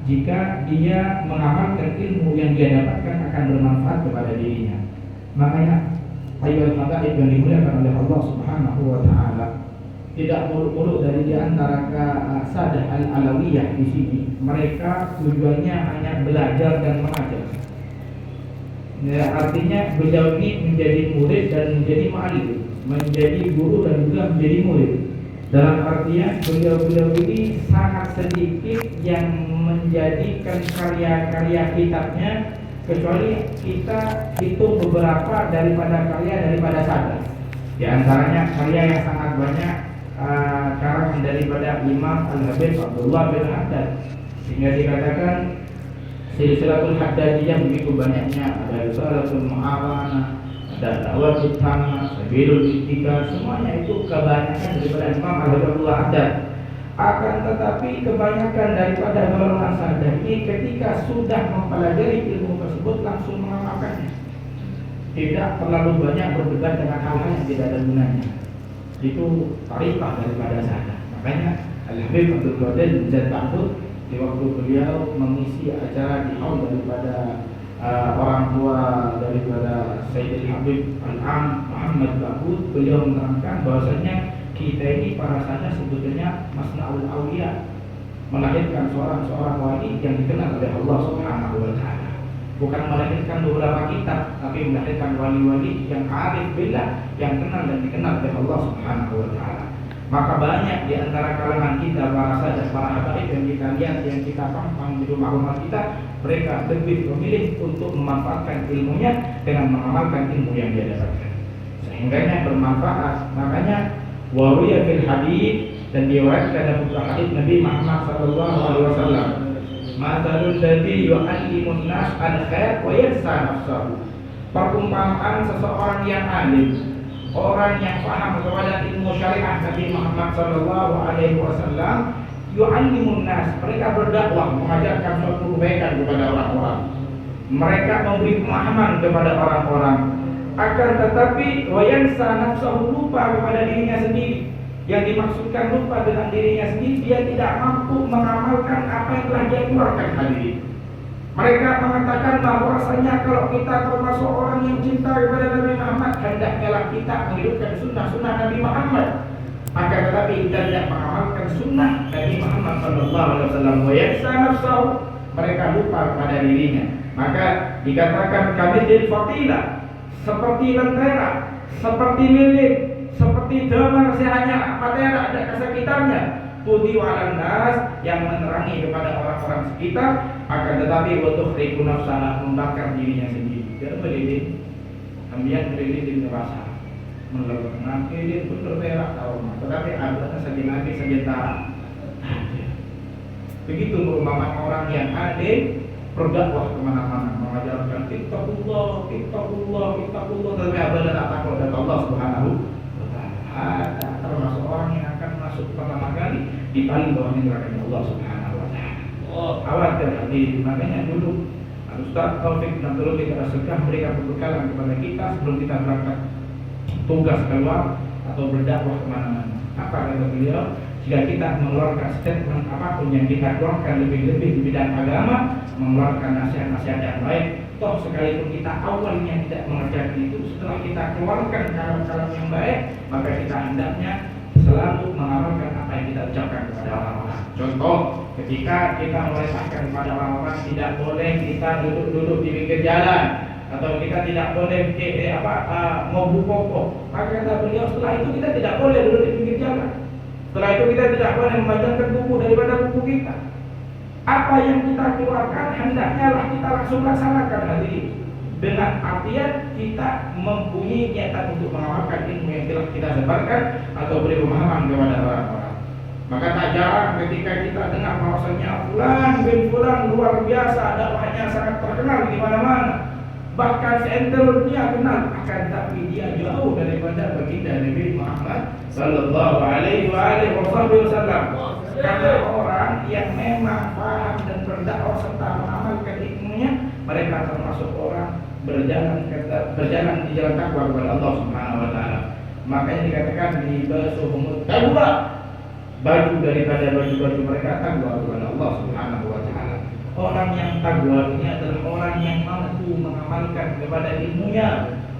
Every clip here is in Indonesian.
jika dia mengamalkan ilmu yang dia dapatkan akan bermanfaat kepada dirinya. Makanya ayat mataib yang dimuliakan oleh Allah Subhanahu wa taala, tidak muluk-muluk dari di antara Sadah Al-Alawiyah di sini. Mereka tujuannya hanya belajar dan mengajar. Ya, artinya beliau ini menjadi murid dan menjadi mu'allim, menjadi guru dan juga menjadi murid. Dalam artian beliau-beliau ini sangat sedikit yang menjadikan karya-karya kitabnya, kecuali kita hitung beberapa daripada Sadah. Di antaranya karya yang sangat banyak, karangan daripada Imam Al-Habib Abdullah bin Haddad, sehingga dikatakan silsilatul Haddadiyah begitu banyaknya. Ada Risalatul Mu'awana, ada Da'watul Tama, Sabilul Istiqah, semuanya itu kebanyakan daripada Imam Al-Habib Abdullah Haddad. Akan tetapi kebanyakan daripada golongan Sadah ini ketika sudah mempelajari ilmu tersebut langsung mengamalkannya, tidak terlalu banyak berdebat dengan hal-hal yang tidak ada gunanya. Itu tarifah daripada Sadah. Makanya Al-Habib Abdul Qadir bin Zaid Ba'bud, di waktu beliau mengisi acara di haul daripada orang tua daripada Sayyidil Habib Al-Am Muhammad Ba'bud, beliau menerangkan bahwasanya kita ini para Sadah sebetulnya Masna'ul Awliya, melahirkan seorang wali yang dikenal oleh Allah Subhanahu wa taala. Bukan melahirkan beberapa kitab, tapi melahirkan wali-wali yang arif billah, yang kenal dan dikenal oleh Allah Subhanahu wa taala. Maka banyak di antara kalangan kita para Sadah, para habaib yang kita lihat, yang kita paham di rumah-rumah kita, mereka lebih memilih untuk memanfaatkan ilmunya dengan mengamalkan ilmu yang dia dapatkan, sehingga bermanfaat. Makanya waruya fil hadits, dan diriwayatkan dalam hadis Nabi Muhammad sallallahu alaihi wasallam, matalul ladzi yu'allimun nas al-khair wa yansa nafsahu. Perumpamaan seseorang yang alim, orang yang paham kepada ilmu syariat Nabi Muhammad sallallahu alaihi wasallam, yu'allimun nas, mereka berdakwah, mengajarkan suatu kebaikan kepada orang-orang. Mereka memberi pemahaman kepada orang-orang. Akan tetapi wa yansa nafsahu, lupa kepada dirinya sendiri. Yang dimaksudkan lupa dengan dirinya sendiri, dia tidak mampu mengamalkan apa yang telah dia keluarkan hadirin. Mereka mengatakan bahwasanya kalau kita termasuk orang yang cinta kepada Nabi Muhammad, hendaknya kita menghidupkan sunnah Nabi Muhammad. Akan tetapi kita tidak mengamalkan sunnah Nabi Muhammad sallallahu alaihi wasallam. Wa yansa nafsahu, mereka lupa kepada dirinya. Maka dikatakan kamidil fatilah, seperti lentera, seperti lilin, seperti damar sehatnya patera ada kesakitannya, tudi walan nas, yang menerangi kepada orang-orang sekitar. Akan tetapi butuh ribu nafsana, membakar dirinya sendiri. Dia melilin, ambian melilin di neraka, melalui lilin pun berperak tahu, tetapi ada lagi sementara. Begitu perumpamaan orang yang adil berdakwah kemana-mana, mengajarkan kitabullah, tapi apa tak takut dari Allah Subhanahu wa taala. Termasuk orang yang akan masuk pertama kali di paling bawah neraka Allah Subhanahu wa taala. Khawatir hadirin. Makanya dulu Ustaz Taufik dan Tulu kita segera berikan pembekalan kepada kita sebelum kita berangkat tugas keluar atau berdakwah kemana-mana. Apa kata beliau? Jika kita mengeluarkan statement apapun yang kita keluarkan lebih-lebih di bidang agama, mengeluarkan nasihat-nasihat yang baik, toh sekalipun kita awalnya tidak mengerjakan itu, setelah kita keluarkan kalam-kalam yang baik, maka kita hendaknya selalu mengamalkan apa yang kita ucapkan kepada orang-orang. Contoh, ketika kita memerintahkan kepada orang-orang tidak boleh kita duduk-duduk di pinggir jalan, atau kita tidak boleh ngobrol pokok, maka kata beliau setelah itu kita tidak boleh duduk di pinggir jalan. Setelah itu kita tidak boleh membacakan buku daripada buku kita. Apa yang kita keluarkan hendaknya lah kita langsung laksanakan hadirin. Dengan artian kita mempunyai niatan untuk mengamalkan ilmu yang telah kita sebarkan atau beri pemahaman kepada orang-orang. Maka tak jarang ketika kita dengar bahwasanya fulan bin fulan luar biasa, dakwahnya sangat terkenal di mana-mana. Bahkan seantero dunia kenal, akan tapi dia jauh daripada baginda Nabi Muhammad sallallahu alaihi wasallam. Karena orang yang memang paham dan berdakwah serta mengamalkan ilmunya, mereka termasuk orang berjalan di jalan takwa kepada Allah Subhanahu wa taala. Makanya dikatakan di basuhumut taqwa, baju daripada baju-baju mereka takwa kepada Allah Subhanahu wa taala. takwa ini adalah orang yang mampu mengamalkan kepada ilmunya.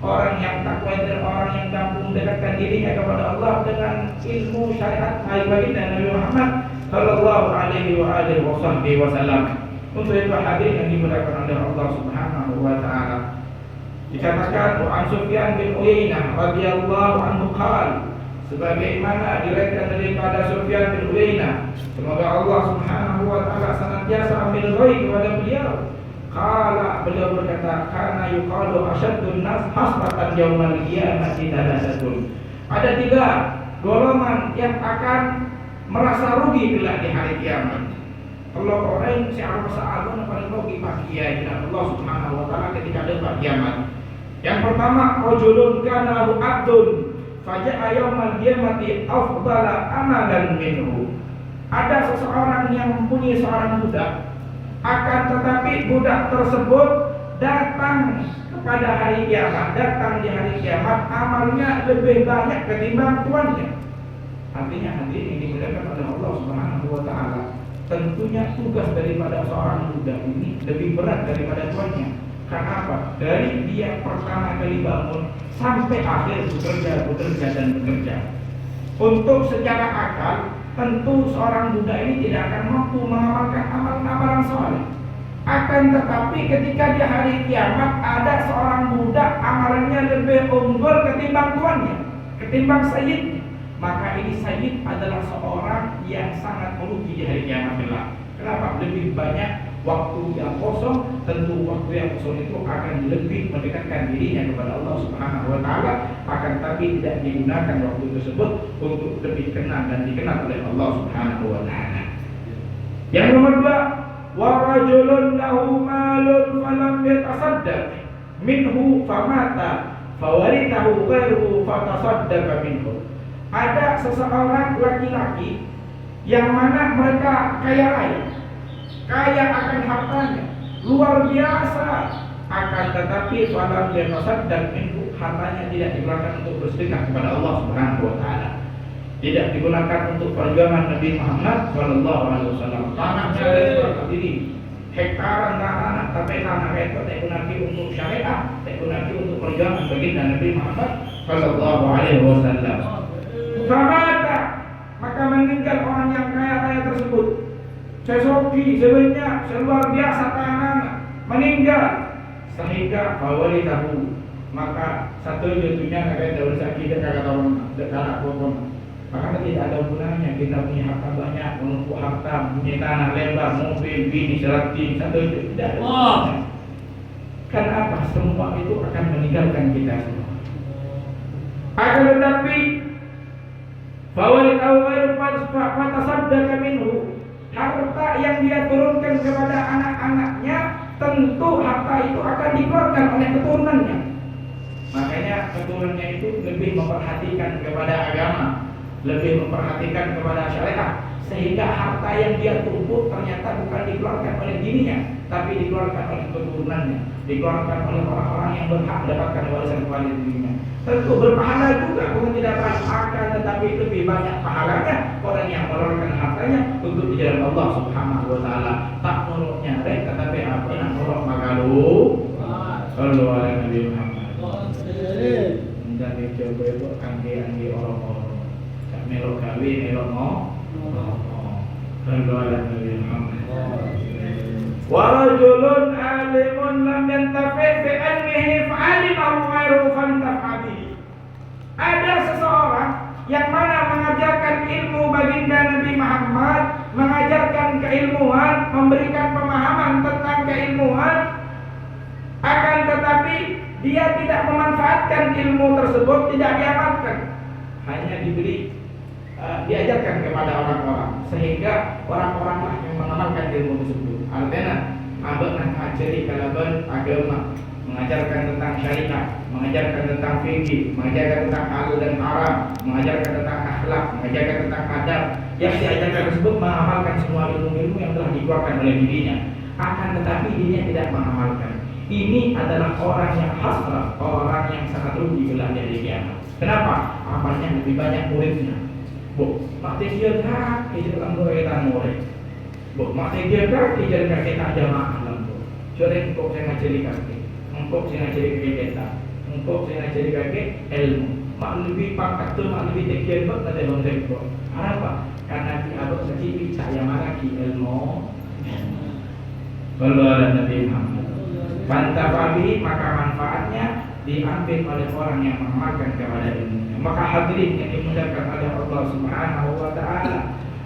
Orang yang takwa adalah orang yang mampu mendekatkan dirinya kepada Allah dengan ilmu syariat baginda Nabi Muhammad sallallahu alaihi wasallam. Untuk itu hadirin yang dimuliakan oleh Allah Subhanahu wa taala. Dikatakan An Sufyan bin Uyainah radhiyallahu anhu qala, sebagaimana diriwayatkan daripada Sufyan bin Uyainah, semoga Allah Subhanahu wa taala senantiasa meridhai kepada beliau. Qala, beliau berkata, kana yuqalu asyaddun nas hasratan yaumal qiyamati thalathatun. Ada 3 golongan yang akan merasa rugi kelak di hari kiamat. Allah orang siapa sa'alun paling rugi pagi ya Allah Subhanahu wa taala ketika ada hari kiamat. Yang pertama, rajulun kana lahu abdun faja'a yaumal qiyamati afdala amalan minhu. Ada seseorang yang mempunyai seorang budak, akan tetapi budak tersebut datang kepada hari kiamat, datang di hari kiamat amalnya lebih banyak ketimbang tuannya. Artinya hadirin yang dimuliakan oleh Allah Subhanahu wa taala, tentunya tugas daripada seorang budak ini lebih berat daripada tuannya. Karena apa? Dari dia pertama kali bangun sampai akhir bekerja dan bekerja. Untuk secara akal, tentu seorang budak ini tidak akan mampu mengamalkan amalan-amalan soleh. Akan tetapi ketika di hari kiamat ada seorang budak amalannya lebih unggul ketimbang tuannya, ketimbang sayyidnya, maka ini sayyid adalah seorang yang sangat merugi di hari kiamat kelak. Kenapa? Lebih banyak waktu yang kosong. Tentu waktu yang kosong itu akan lebih mendekatkan dirinya kepada Allah Subhanahu wa taala, akan tapi tidak digunakan waktu tersebut untuk lebih kenal dan dikenal oleh Allah Subhanahu wa taala. Yang nomor 2, wa rajulun lahu malun falam yatasaddaq minhu famata fawarithahu ghairuhu fatasaddaqa minhu. Ada seseorang laki-laki yang mana mereka kaya raya, kaya akan hartanya, luar biasa, akan tetapi falam yatasaddaq minhu, hartanya tidak digunakan untuk bersedekah kepada Allah Subhanahu wa taala, tidak digunakan untuk perjuangan Nabi Muhammad sallallahu alaihi wasallam. Tanahnya ada diri hektaran tanah, tapi tanah itu tak digunakan untuk syariat, tak digunakan untuk perjuangan baginda Nabi Muhammad sallallahu alaihi wasallam. Famata, maka meninggal orang yang kaya raya tersebut, sesoki, sebanyak, seluar biasa tanah, meninggal, sehingga fawarithahu, maka satu jatuhnya kakek daun sakit dan kakak orang dekat pokok. Maka tidak ada gunanya kita punya harta banyak, menumpuk harta, punya tanah lebar, mobil, bini, serating, satu itu tidak ada gunanya. Karena apa? Semua itu akan meninggalkan kita semua. Akan tetapi fawarithahu ghairu fatasaddaqa minhu, harta yang dia turunkan kepada anak-anaknya, tentu harta itu akan dikeluarkan oleh keturunannya. Makanya keturunannya itu lebih memperhatikan kepada agama, lebih memperhatikan kepada syariat, sehingga harta yang dia tumpuk ternyata bukan dikeluarkan oleh dirinya, tapi dikeluarkan oleh keturunannya, dikeluarkan oleh orang-orang yang berhak mendapatkan warisan kepada dirinya. Tentu berpahala juga, bukan tidak banyak, akan tetapi lebih banyak pahalanya orang yang mengeluarkan hartanya untuk di jalan Allah Subhanahu wa taala. Tak nurutnya rek, tetapi apa yang nurut magalu. Sallallahu alaihi Nabi Muhammad. Dan dicoba itu angge orang-orang. Tak melok gawe melok mo. Sallallahu alaihi Nabi Muhammad. Wa rajulun alimun lam yantafi bi ilmihi fa'alimahu ghairuhu fantafa bihi. Ada seseorang yang mana mengajarkan ilmu baginda Nabi Muhammad, mengajarkan keilmuan, memberikan pemahaman tentang keilmuan, akan tetapi dia tidak memanfaatkan ilmu tersebut, tidak diamalkan, hanya diberi diajarkan kepada orang-orang, sehingga orang-oranglah yang mengamalkan ilmu tersebut. Artinya abang nak ajari kalaban agama, mengajarkan tentang syariat, mengajarkan tentang fikih, mengajarkan tentang halal dan haram, mengajarkan tentang akhlak, mengajarkan tentang adab. Yang diajarkan tersebut mengamalkan semua ilmu-ilmu yang telah dikeluarkan oleh dirinya, akan tetapi dirinya tidak mengamalkan. Ini adalah orang yang hasrah, orang yang sangat rugi kelak di hari kiamat. Kenapa? Amalnya lebih banyak muridnya. Bu, mati dia tak, kita dalam doa kita murid. Bu, mati dia tak, kita kita jamaah dalam doa. Sore engkau saya ngajari kaki, engkau saya ngajari kegiatan, engkau saya ngajari kaki ilmu. Mak lebih pangkat tu, mak lebih tekian buat ada bang rekor. Apa? Karena di abad kecil saya mana ki ilmu. Kalau ada Nabi Muhammad, bantafabi maka manfaatnya diambil oleh orang yang mengamalkan kepada ilmunya. Maka hadirin yang dimuliakan oleh Allah Subhanahu wa taala.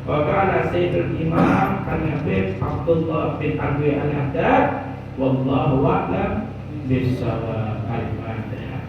Wa qala Sayyidul Imam Al-Habib Abdullah bin Abi Al-Haddad wallahu a'lam bis-shawab. Al-Fatihah.